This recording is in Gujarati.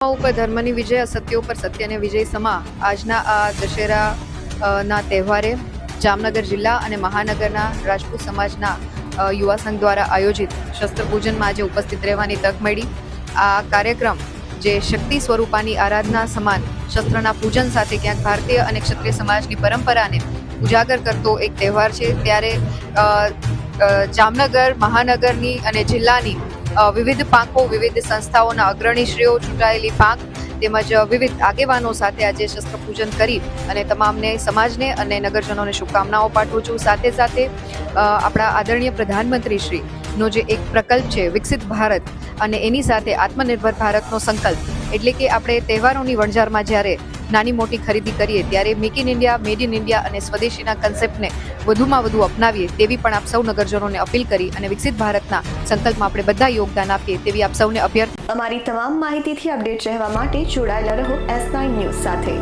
ઉપર ધર્મની વિજય, અસત્ય ઉપર સત્યને વિજય સમા આજના આ દશેરા ના તહેવારે જામનગર જિલ્લા અને મહાનગરના રાજપૂત સમાજના યુવા સંઘ દ્વારા આયોજિત શસ્ત્ર પૂજનમાં આજે ઉપસ્થિત રહેવાની તક મળી. આ કાર્યક્રમ જે શક્તિ સ્વરૂપાની આરાધના સમાન શસ્ત્રના પૂજન સાથે ક્યાંક ભારતીય અને ક્ષત્રિય સમાજની પરંપરાને ઉજાગર કરતો એક તહેવાર છે. ત્યારે જામનગર મહાનગરની અને જિલ્લાની વિવિધ પાંખો, વિવિધ સંસ્થાઓના અગ્રણીશ્રીઓ, ચૂંટાયેલી પાંખ તેમજ વિવિધ આગેવાનો સાથે આજે શસ્ત્ર પૂજન કરી અને તમામને સમાજને અને નગરજનોને શુભકામનાઓ પાઠવું છું. સાથે સાથે આપણા આદરણીય પ્રધાનમંત્રી શ્રીનો જે એક પ્રકલ્પ છે વિકસિત ભારત અને એની સાથે આત્મનિર્ભર ભારતનો સંકલ્પ, એટલે કે આપણે તહેવારોની વણઝારમાં જ્યારે નાની મોટી ખરીદી કરીએ ત્યારે make in India, made in India અને સ્વદેશીના કન્સેપ્ટને વધુમાં વધુ અપનાવીએ તેવી પણ આપ સૌ નગરજનોને અપીલ કરી અને વિકસિત ભારતના સંકલ્પમાં આપણે બધા યોગદાન આપીએ તેવી આપ સૌને અભ્યર્થના. અમારી તમામ માહિતીથી અપડેટ રહેવા માટે જોડાયેલા રહો S9 ન્યૂઝ સાથે.